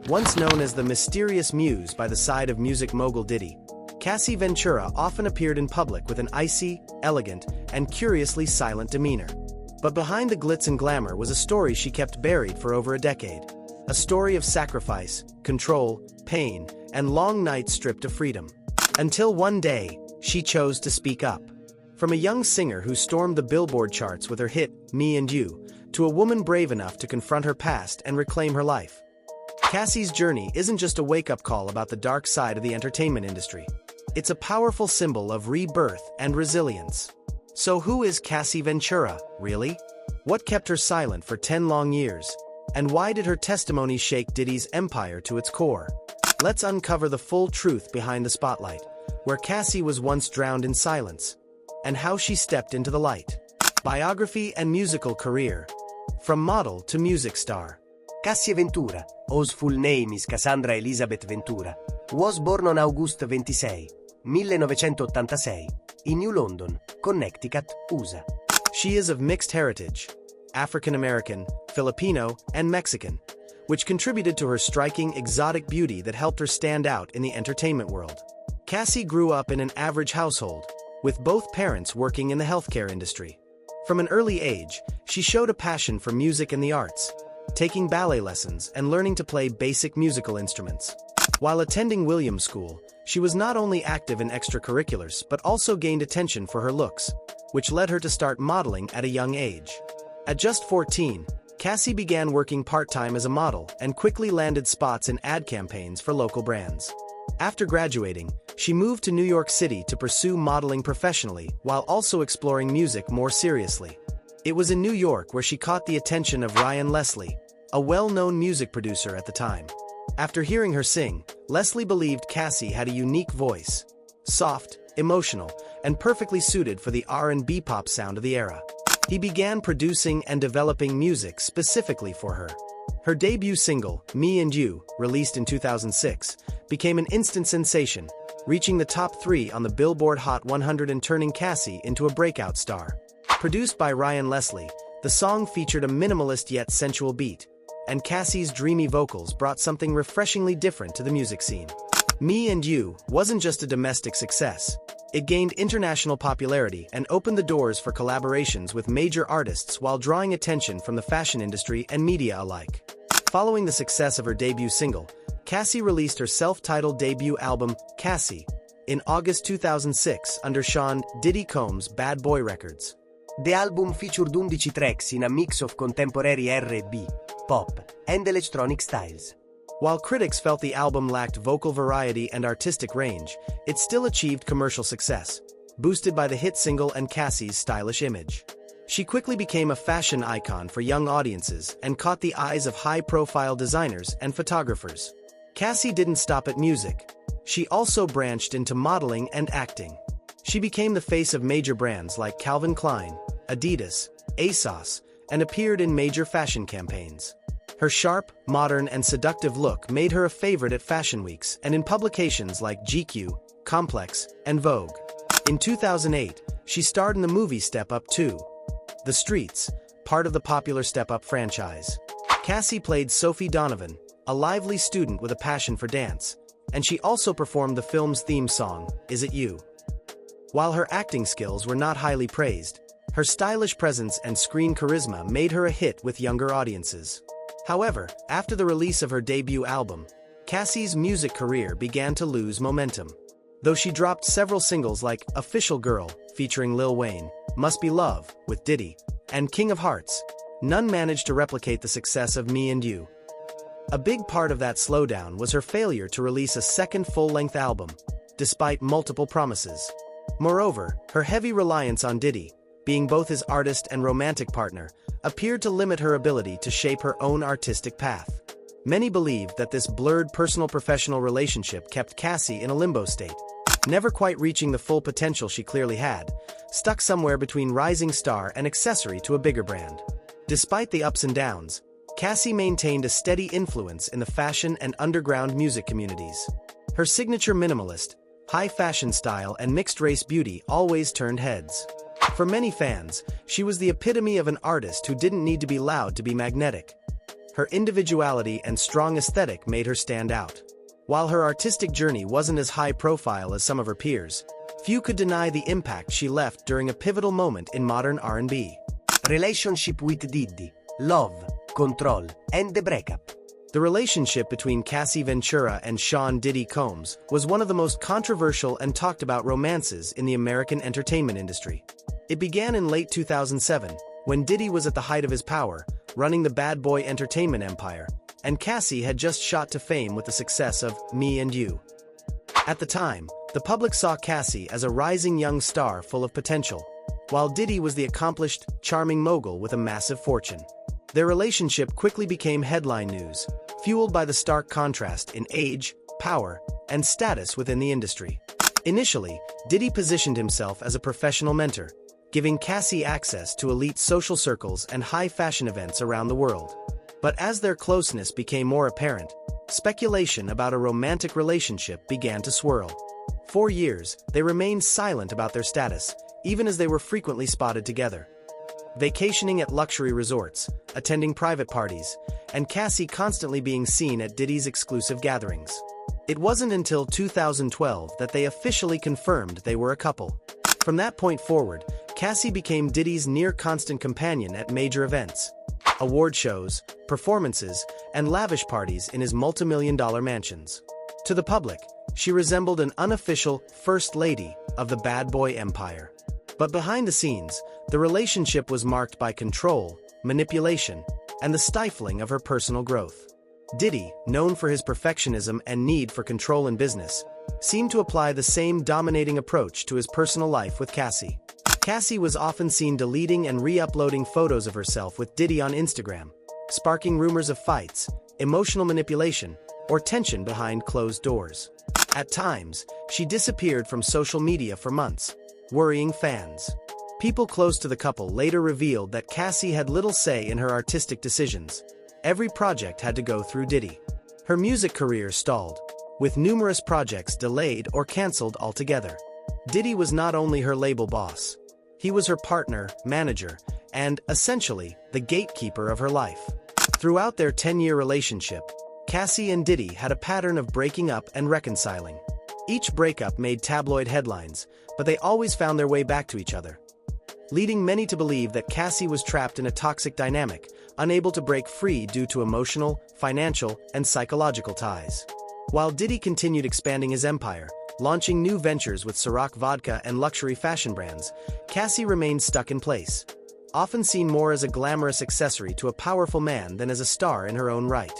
Once known as the mysterious muse by the side of music mogul Diddy, Cassie Ventura often appeared in public with an icy, elegant, and curiously silent demeanor. But behind the glitz and glamour was a story she kept buried for over a decade. A story of sacrifice, control, pain, and long nights stripped of freedom. Until one day, she chose to speak up. From a young singer who stormed the Billboard charts with her hit, Me and You, to a woman brave enough to confront her past and reclaim her life. Cassie's journey isn't just a wake-up call about the dark side of the entertainment industry. It's a powerful symbol of rebirth and resilience. So who is Cassie Ventura, really? What kept her silent for 10 long years? And why did her testimony shake Diddy's empire to its core? Let's uncover the full truth behind the spotlight, where Cassie was once drowned in silence, and how she stepped into the light. Biography and musical career. From model to music star. Cassie Ventura, whose full name is Cassandra Elizabeth Ventura, was born on August 26, 1986, in New London, Connecticut, USA. She is of mixed heritage, African American, Filipino, and Mexican, which contributed to her striking, exotic beauty that helped her stand out in the entertainment world. Cassie grew up in an average household, with both parents working in the healthcare industry. From an early age, she showed a passion for music and the arts, taking ballet lessons and learning to play basic musical instruments. While attending Williams School, she was not only active in extracurriculars but also gained attention for her looks, which led her to start modeling at a young age. At just 14, Cassie began working part-time as a model and quickly landed spots in ad campaigns for local brands. After graduating, she moved to New York City to pursue modeling professionally while also exploring music more seriously. It was in New York where she caught the attention of Ryan Leslie, a well-known music producer at the time. After hearing her sing, Leslie believed Cassie had a unique voice, soft, emotional, and perfectly suited for the R&B pop sound of the era. He began producing and developing music specifically for her. Her debut single, Me and You, released in 2006, became an instant sensation, reaching the top 3 on the Billboard Hot 100 and turning Cassie into a breakout star. Produced by Ryan Leslie, the song featured a minimalist yet sensual beat, and Cassie's dreamy vocals brought something refreshingly different to the music scene. Me and You wasn't just a domestic success. It gained international popularity and opened the doors for collaborations with major artists while drawing attention from the fashion industry and media alike. Following the success of her debut single, Cassie released her self-titled debut album, Cassie, in August 2006 under Sean Diddy Combs' Bad Boy Records. The album featured 11 tracks in a mix of contemporary R&B, pop, and electronic styles. While critics felt the album lacked vocal variety and artistic range, it still achieved commercial success, boosted by the hit single and Cassie's stylish image. She quickly became a fashion icon for young audiences and caught the eyes of high-profile designers and photographers. Cassie didn't stop at music. She also branched into modeling and acting. She became the face of major brands like Calvin Klein, Adidas, ASOS, and appeared in major fashion campaigns. Her sharp, modern, and seductive look made her a favorite at fashion weeks and in publications like GQ, Complex, and Vogue. In 2008, she starred in the movie Step Up 2. The Streets, part of the popular Step Up franchise. Cassie played Sophie Donovan, a lively student with a passion for dance, and she also performed the film's theme song, Is It You? While her acting skills were not highly praised, her stylish presence and screen charisma made her a hit with younger audiences. However, after the release of her debut album, Cassie's music career began to lose momentum. Though she dropped several singles like Official Girl, featuring Lil Wayne, Must Be Love, with Diddy, and King of Hearts, none managed to replicate the success of Me and You. A big part of that slowdown was her failure to release a second full-length album, despite multiple promises. Moreover, her heavy reliance on Diddy, being both his artist and romantic partner, appeared to limit her ability to shape her own artistic path. Many believed that this blurred personal-professional relationship kept Cassie in a limbo state, never quite reaching the full potential she clearly had, stuck somewhere between rising star and accessory to a bigger brand. Despite the ups and downs, Cassie maintained a steady influence in the fashion and underground music communities. Her signature minimalist, high-fashion style and mixed-race beauty always turned heads. For many fans, she was the epitome of an artist who didn't need to be loud to be magnetic. Her individuality and strong aesthetic made her stand out. While her artistic journey wasn't as high profile as some of her peers, few could deny the impact she left during a pivotal moment in modern R&B. Relationship with Diddy, love, control, and the breakup. The relationship between Cassie Ventura and Sean Diddy Combs was one of the most controversial and talked about romances in the American entertainment industry. It began in late 2007, when Diddy was at the height of his power, running the Bad Boy entertainment empire, and Cassie had just shot to fame with the success of Me and You. At the time, the public saw Cassie as a rising young star full of potential, while Diddy was the accomplished, charming mogul with a massive fortune. Their relationship quickly became headline news, fueled by the stark contrast in age, power, and status within the industry. Initially, Diddy positioned himself as a professional mentor, giving Cassie access to elite social circles and high-fashion events around the world. But as their closeness became more apparent, speculation about a romantic relationship began to swirl. For years, they remained silent about their status, even as they were frequently spotted together. Vacationing at luxury resorts, attending private parties, and Cassie constantly being seen at Diddy's exclusive gatherings. It wasn't until 2012 that they officially confirmed they were a couple. From that point forward, Cassie became Diddy's near-constant companion at major events, award shows, performances, and lavish parties in his multi-million-dollar mansions. To the public, she resembled an unofficial First Lady of the Bad Boy empire. But behind the scenes, the relationship was marked by control, manipulation, and the stifling of her personal growth. Diddy, known for his perfectionism and need for control in business, seemed to apply the same dominating approach to his personal life with Cassie. Cassie was often seen deleting and re-uploading photos of herself with Diddy on Instagram, sparking rumors of fights, emotional manipulation, or tension behind closed doors. At times, she disappeared from social media for months, worrying fans. People close to the couple later revealed that Cassie had little say in her artistic decisions. Every project had to go through Diddy. Her music career stalled, with numerous projects delayed or canceled altogether. Diddy was not only her label boss. He was her partner, manager, and, essentially, the gatekeeper of her life. Throughout their 10-year relationship, Cassie and Diddy had a pattern of breaking up and reconciling. Each breakup made tabloid headlines, but they always found their way back to each other, leading many to believe that Cassie was trapped in a toxic dynamic, unable to break free due to emotional, financial, and psychological ties. While Diddy continued expanding his empire, launching new ventures with Ciroc vodka and luxury fashion brands, Cassie remained stuck in place, often seen more as a glamorous accessory to a powerful man than as a star in her own right.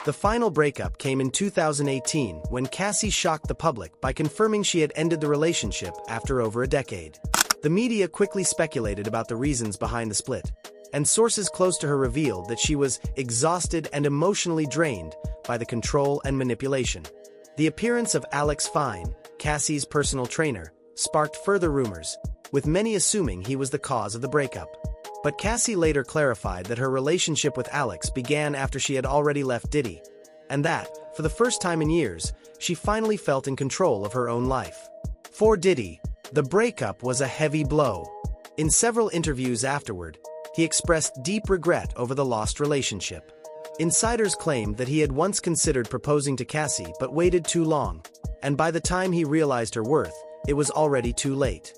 The final breakup came in 2018 when Cassie shocked the public by confirming she had ended the relationship after over a decade. The media quickly speculated about the reasons behind the split, and sources close to her revealed that she was exhausted and emotionally drained by the control and manipulation. The appearance of Alex Fine, Cassie's personal trainer, sparked further rumors, with many assuming he was the cause of the breakup. But Cassie later clarified that her relationship with Alex began after she had already left Diddy, and that, for the first time in years, she finally felt in control of her own life. For Diddy, the breakup was a heavy blow. In several interviews afterward, he expressed deep regret over the lost relationship. Insiders claimed that he had once considered proposing to Cassie but waited too long, and by the time he realized her worth, it was already too late.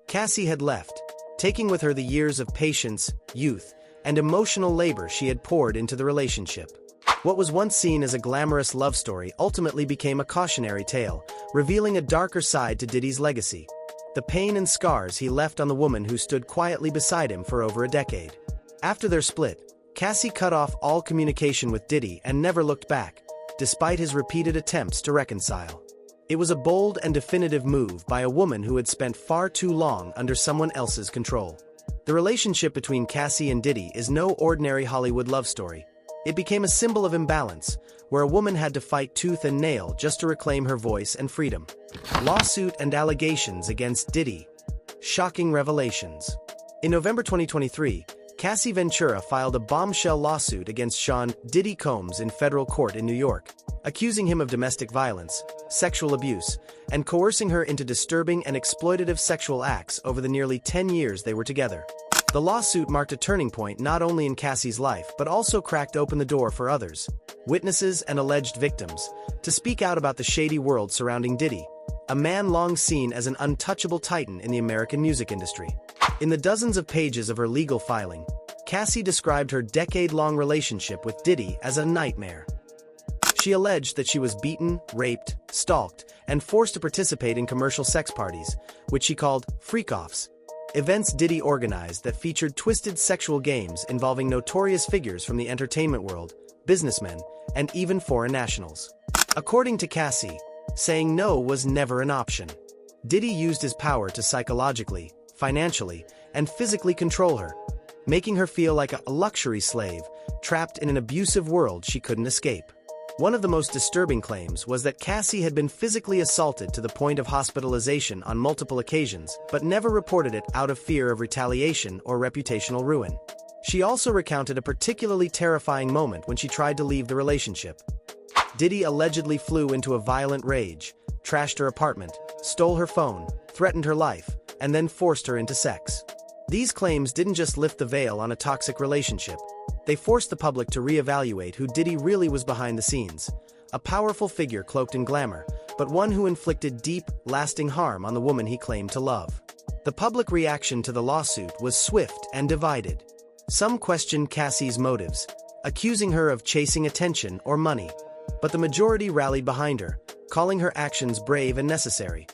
Cassie had left, taking with her the years of patience, youth, and emotional labor she had poured into the relationship. What was once seen as a glamorous love story ultimately became a cautionary tale, revealing a darker side to Diddy's legacy: the pain and scars he left on the woman who stood quietly beside him for over a decade. After their split, Cassie cut off all communication with Diddy and never looked back, despite his repeated attempts to reconcile. It was a bold and definitive move by a woman who had spent far too long under someone else's control. The relationship between Cassie and Diddy is no ordinary Hollywood love story. It became a symbol of imbalance, where a woman had to fight tooth and nail just to reclaim her voice and freedom. Lawsuit and allegations against Diddy. Shocking revelations. In November 2023, Cassie Ventura filed a bombshell lawsuit against Sean Diddy Combs in federal court in New York, accusing him of domestic violence, sexual abuse, and coercing her into disturbing and exploitative sexual acts over the nearly 10 years they were together. The lawsuit marked a turning point not only in Cassie's life but also cracked open the door for others, witnesses and alleged victims, to speak out about the shady world surrounding Diddy, a man long seen as an untouchable titan in the American music industry. In the dozens of pages of her legal filing, Cassie described her decade-long relationship with Diddy as a nightmare. She alleged that she was beaten, raped, stalked, and forced to participate in commercial sex parties, which she called freak-offs, events Diddy organized that featured twisted sexual games involving notorious figures from the entertainment world, businessmen, and even foreign nationals. According to Cassie, saying no was never an option. Diddy used his power to psychologically, financially, and physically control her, making her feel like a luxury slave, trapped in an abusive world she couldn't escape. One of the most disturbing claims was that Cassie had been physically assaulted to the point of hospitalization on multiple occasions, but never reported it out of fear of retaliation or reputational ruin. She also recounted a particularly terrifying moment when she tried to leave the relationship. Diddy allegedly flew into a violent rage, trashed her apartment, stole her phone, threatened her life, and then forced her into sex. These claims didn't just lift the veil on a toxic relationship. They forced the public to reevaluate who Diddy really was behind the scenes, a powerful figure cloaked in glamour, but one who inflicted deep, lasting harm on the woman he claimed to love. The public reaction to the lawsuit was swift and divided. Some questioned Cassie's motives, accusing her of chasing attention or money, but the majority rallied behind her, calling her actions brave and necessary,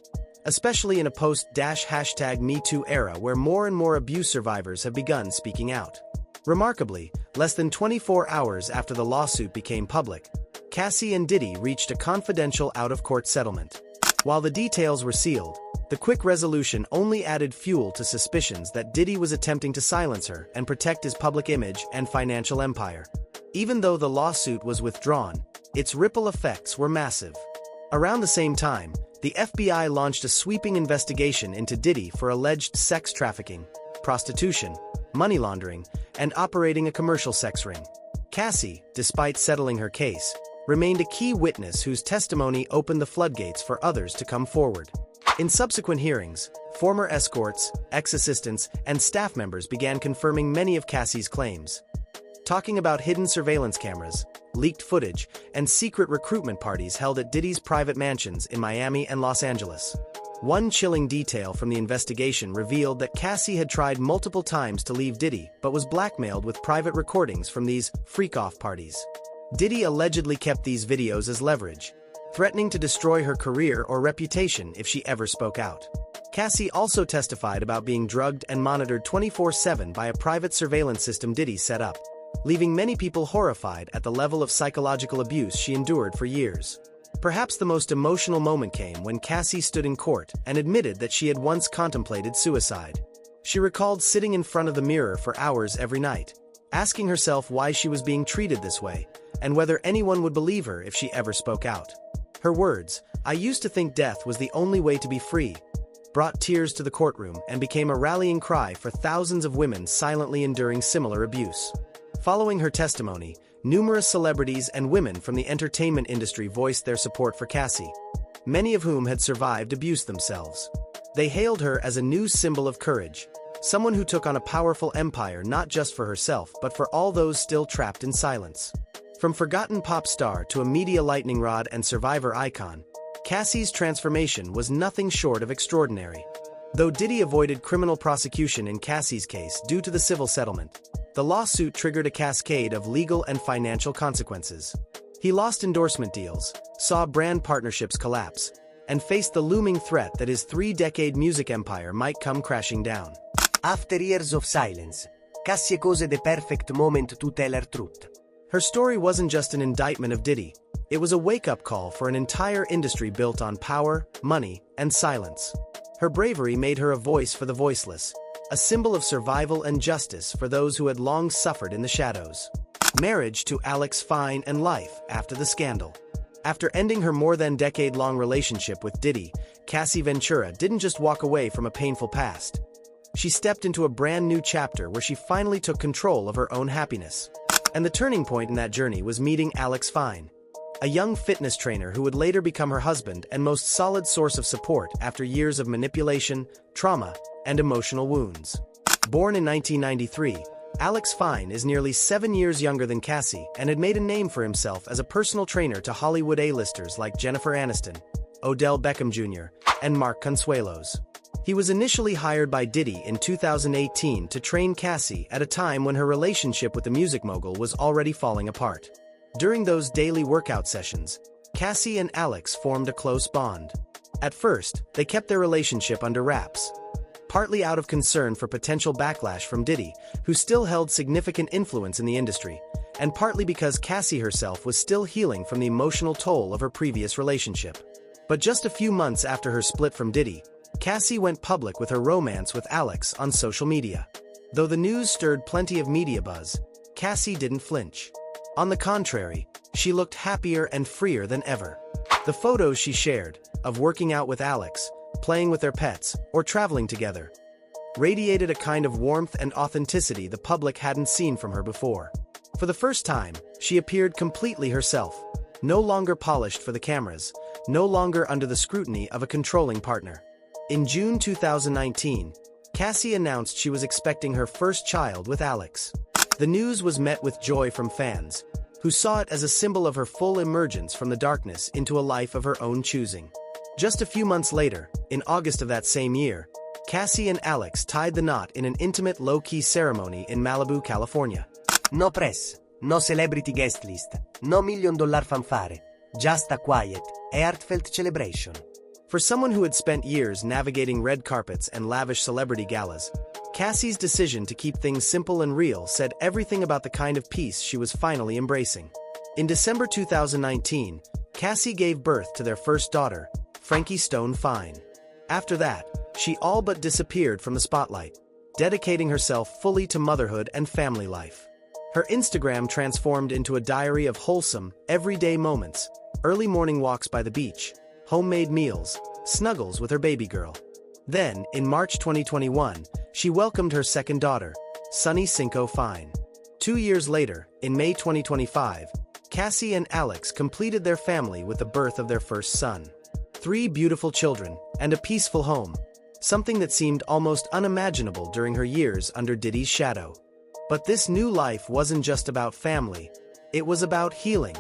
especially in a post-#MeToo era where more and more abuse survivors have begun speaking out. Remarkably, less than 24 hours after the lawsuit became public, Cassie and Diddy reached a confidential out-of-court settlement. While the details were sealed, the quick resolution only added fuel to suspicions that Diddy was attempting to silence her and protect his public image and financial empire. Even though the lawsuit was withdrawn, its ripple effects were massive. Around the same time, the FBI launched a sweeping investigation into Diddy for alleged sex trafficking, prostitution, money laundering, and operating a commercial sex ring. Cassie, despite settling her case, remained a key witness whose testimony opened the floodgates for others to come forward. In subsequent hearings, former escorts, ex-assistants, and staff members began confirming many of Cassie's claims, talking about hidden surveillance cameras, leaked footage, and secret recruitment parties held at Diddy's private mansions in Miami and Los Angeles. One chilling detail from the investigation revealed that Cassie had tried multiple times to leave Diddy but was blackmailed with private recordings from these freak-off parties. Diddy allegedly kept these videos as leverage, threatening to destroy her career or reputation if she ever spoke out. Cassie also testified about being drugged and monitored 24/7 by a private surveillance system Diddy set up, leaving many people horrified at the level of psychological abuse she endured for years. Perhaps the most emotional moment came when Cassie stood in court and admitted that she had once contemplated suicide. She recalled sitting in front of the mirror for hours every night, asking herself why she was being treated this way, and whether anyone would believe her if she ever spoke out. Her words, "I used to think death was the only way to be free," brought tears to the courtroom and became a rallying cry for thousands of women silently enduring similar abuse. Following her testimony, numerous celebrities and women from the entertainment industry voiced their support for Cassie, many of whom had survived abuse themselves. They hailed her as a new symbol of courage, someone who took on a powerful empire not just for herself but for all those still trapped in silence. From forgotten pop star to a media lightning rod and survivor icon, Cassie's transformation was nothing short of extraordinary. Though Diddy avoided criminal prosecution in Cassie's case due to the civil settlement, the lawsuit triggered a cascade of legal and financial consequences. He lost endorsement deals, saw brand partnerships collapse, and faced the looming threat that his three-decade music empire might come crashing down. After years of silence, Cassie chose the perfect moment to tell her truth. Her story wasn't just an indictment of Diddy. It was a wake-up call for an entire industry built on power, money, and silence. Her bravery made her a voice for the voiceless, a symbol of survival and justice for those who had long suffered in the shadows. Marriage to Alex Fine and life after the scandal. After ending her more than decade-long relationship with Diddy, Cassie Ventura didn't just walk away from a painful past. She stepped into a brand new chapter where she finally took control of her own happiness. And the turning point in that journey was meeting Alex Fine, a young fitness trainer who would later become her husband and most solid source of support after years of manipulation, trauma, and emotional wounds. Born in 1993, Alex Fine is nearly 7 years younger than Cassie and had made a name for himself as a personal trainer to Hollywood A-listers like Jennifer Aniston, Odell Beckham Jr., and Mark Consuelos. He was initially hired by Diddy in 2018 to train Cassie at a time when her relationship with the music mogul was already falling apart. During those daily workout sessions, Cassie and Alex formed a close bond. At first, they kept their relationship under wraps, partly out of concern for potential backlash from Diddy, who still held significant influence in the industry, and partly because Cassie herself was still healing from the emotional toll of her previous relationship. But just a few months after her split from Diddy, Cassie went public with her romance with Alex on social media. Though the news stirred plenty of media buzz, Cassie didn't flinch. On the contrary, she looked happier and freer than ever. The photos she shared, of working out with Alex, playing with their pets, or traveling together, radiated a kind of warmth and authenticity the public hadn't seen from her before. For the first time, she appeared completely herself, no longer polished for the cameras, no longer under the scrutiny of a controlling partner. In June 2019, Cassie announced she was expecting her first child with Alex. The news was met with joy from fans, who saw it as a symbol of her full emergence from the darkness into a life of her own choosing. Just a few months later, in August of that same year, Cassie and Alex tied the knot in an intimate low-key ceremony in Malibu, California. No press, no celebrity guest list, no $1 million fanfare, just a quiet, heartfelt celebration. For someone who had spent years navigating red carpets and lavish celebrity galas, Cassie's decision to keep things simple and real said everything about the kind of peace she was finally embracing. In December 2019, Cassie gave birth to their first daughter, Frankie Stone Fine. After that, she all but disappeared from the spotlight, dedicating herself fully to motherhood and family life. Her Instagram transformed into a diary of wholesome, everyday moments, early morning walks by the beach, homemade meals, snuggles with her baby girl. Then, in March 2021, she welcomed her second daughter, Sunny Cinco Fine. 2 years later, in May 2025, Cassie and Alex completed their family with the birth of their first son. 3 beautiful children, and a peaceful home, something that seemed almost unimaginable during her years under Diddy's shadow. But this new life wasn't just about family, it was about healing.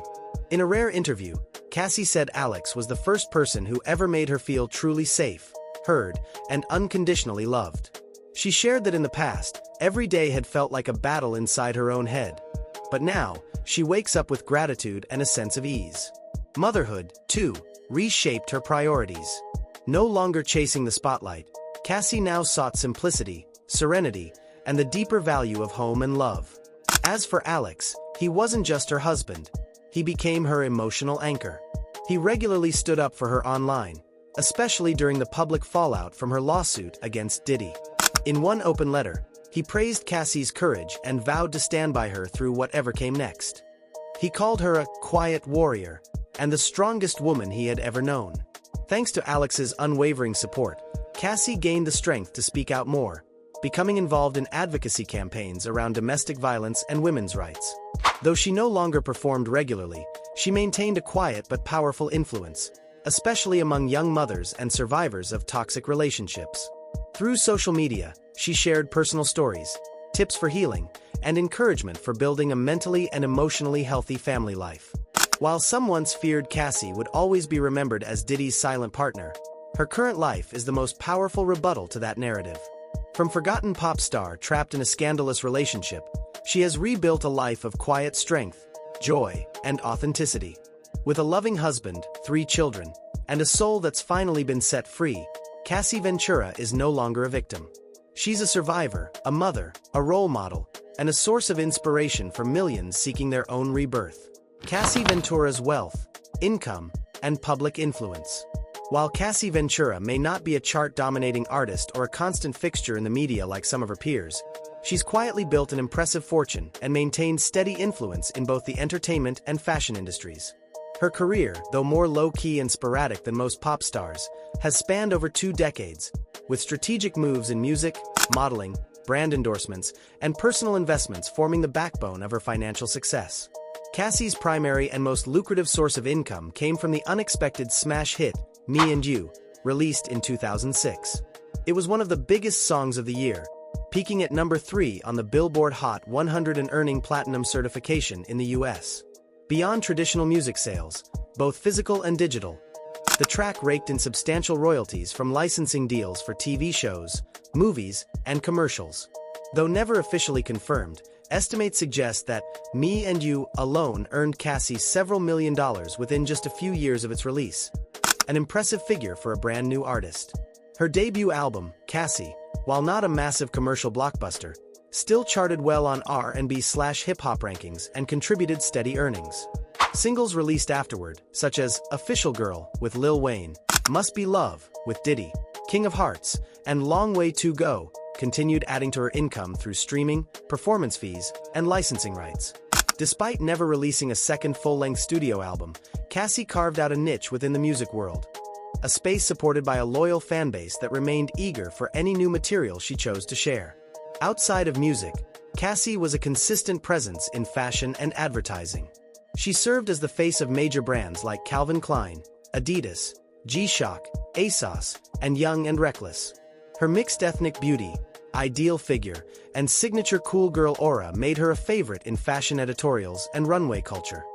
In a rare interview, Cassie said Alex was the first person who ever made her feel truly safe, heard, and unconditionally loved. She shared that in the past, every day had felt like a battle inside her own head. But now, she wakes up with gratitude and a sense of ease. Motherhood, too, reshaped her priorities. No longer chasing the spotlight, Cassie now sought simplicity, serenity, and the deeper value of home and love. As for Alex, he wasn't just her husband. He became her emotional anchor. He regularly stood up for her online, especially during the public fallout from her lawsuit against Diddy. In one open letter, he praised Cassie's courage and vowed to stand by her through whatever came next. He called her a quiet warrior and the strongest woman he had ever known. Thanks to Alex's unwavering support, Cassie gained the strength to speak out more, becoming involved in advocacy campaigns around domestic violence and women's rights. Though she no longer performed regularly, she maintained a quiet but powerful influence, especially among young mothers and survivors of toxic relationships. Through social media, she shared personal stories, tips for healing, and encouragement for building a mentally and emotionally healthy family life. While some once feared Cassie would always be remembered as Diddy's silent partner, her current life is the most powerful rebuttal to that narrative. From forgotten pop star trapped in a scandalous relationship, she has rebuilt a life of quiet strength, joy, and authenticity. With a loving husband, 3 children, and a soul that's finally been set free, Cassie Ventura is no longer a victim. She's a survivor, a mother, a role model, and a source of inspiration for millions seeking their own rebirth. Cassie Ventura's wealth, income, and public influence. While Cassie Ventura may not be a chart-dominating artist or a constant fixture in the media like some of her peers, she's quietly built an impressive fortune and maintained steady influence in both the entertainment and fashion industries. Her career, though more low-key and sporadic than most pop stars, has spanned over 2 decades, with strategic moves in music, modeling, brand endorsements, and personal investments forming the backbone of her financial success. Cassie's primary and most lucrative source of income came from the unexpected smash hit, Me and You, released in 2006. It was one of the biggest songs of the year, peaking at number 3 on the Billboard Hot 100 and earning platinum certification in the US. Beyond traditional music sales, both physical and digital, the track raked in substantial royalties from licensing deals for TV shows, movies, and commercials. Though never officially confirmed, estimates suggest that Me and You alone earned Cassie several $1 million within just a few years of its release. An impressive figure for a brand new artist. Her debut album, Cassie, while not a massive commercial blockbuster, still charted well on R&B/hip-hop rankings and contributed steady earnings. Singles released afterward, such as Official Girl with Lil Wayne, Must Be Love with Diddy, King of Hearts, and Long Way to Go, continued adding to her income through streaming, performance fees, and licensing rights. Despite never releasing a second full-length studio album, Cassie carved out a niche within the music world, a space supported by a loyal fanbase that remained eager for any new material she chose to share. Outside of music, Cassie was a consistent presence in fashion and advertising. She served as the face of major brands like Calvin Klein, Adidas, G-Shock, ASOS, and Young and Reckless. Her mixed ethnic beauty, ideal figure, and signature cool girl aura made her a favorite in fashion editorials and runway culture.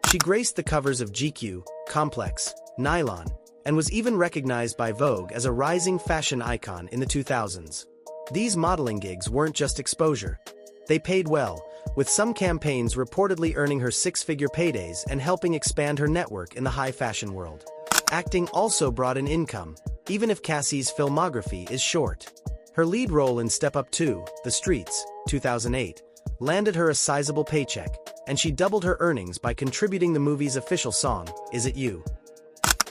She graced the covers of GQ, Complex, Nylon, and was even recognized by Vogue as a rising fashion icon in the 2000s. These modeling gigs weren't just exposure. They paid well, with some campaigns reportedly earning her six-figure paydays and helping expand her network in the high fashion world. Acting also brought in income, even if Cassie's filmography is short. Her lead role in Step Up 2, The Streets, 2008, landed her a sizable paycheck, and she doubled her earnings by contributing the movie's official song, Is It You?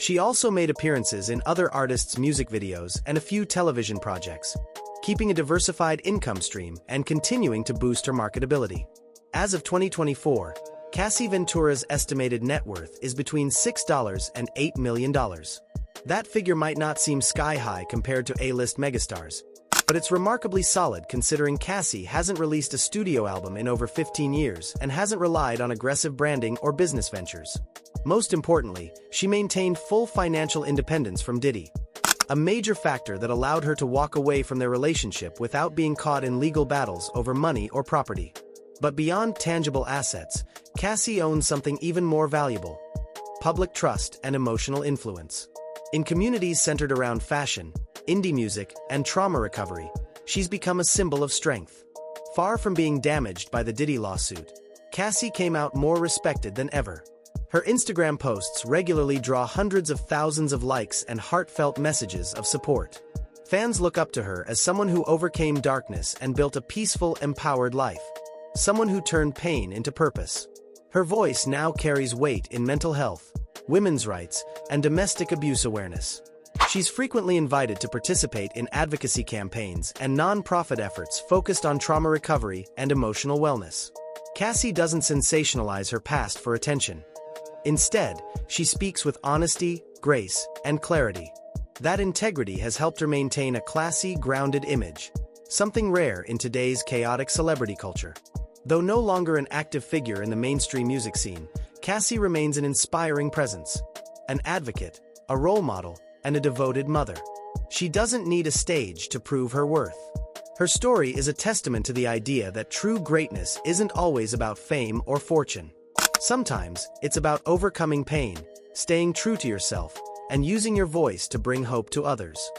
She also made appearances in other artists' music videos and a few television projects, keeping a diversified income stream and continuing to boost her marketability. As of 2024, Cassie Ventura's estimated net worth is between $6 and $8 million. That figure might not seem sky-high compared to A-list megastars, but it's remarkably solid considering Cassie hasn't released a studio album in over 15 years and hasn't relied on aggressive branding or business ventures. Most importantly, she maintained full financial independence from Diddy, a major factor that allowed her to walk away from their relationship without being caught in legal battles over money or property. But beyond tangible assets, Cassie owns something even more valuable: public trust and emotional influence. In communities centered around fashion, indie music, and trauma recovery, she's become a symbol of strength. Far from being damaged by the Diddy lawsuit, Cassie came out more respected than ever. Her Instagram posts regularly draw hundreds of thousands of likes and heartfelt messages of support. Fans look up to her as someone who overcame darkness and built a peaceful, empowered life. Someone who turned pain into purpose. Her voice now carries weight in mental health, women's rights, and domestic abuse awareness. She's frequently invited to participate in advocacy campaigns and non-profit efforts focused on trauma recovery and emotional wellness. Cassie doesn't sensationalize her past for attention. Instead, she speaks with honesty, grace, and clarity. That integrity has helped her maintain a classy, grounded image, something rare in today's chaotic celebrity culture. Though no longer an active figure in the mainstream music scene, Cassie remains an inspiring presence, an advocate, a role model, and a devoted mother. She doesn't need a stage to prove her worth. Her story is a testament to the idea that true greatness isn't always about fame or fortune. Sometimes, it's about overcoming pain, staying true to yourself, and using your voice to bring hope to others.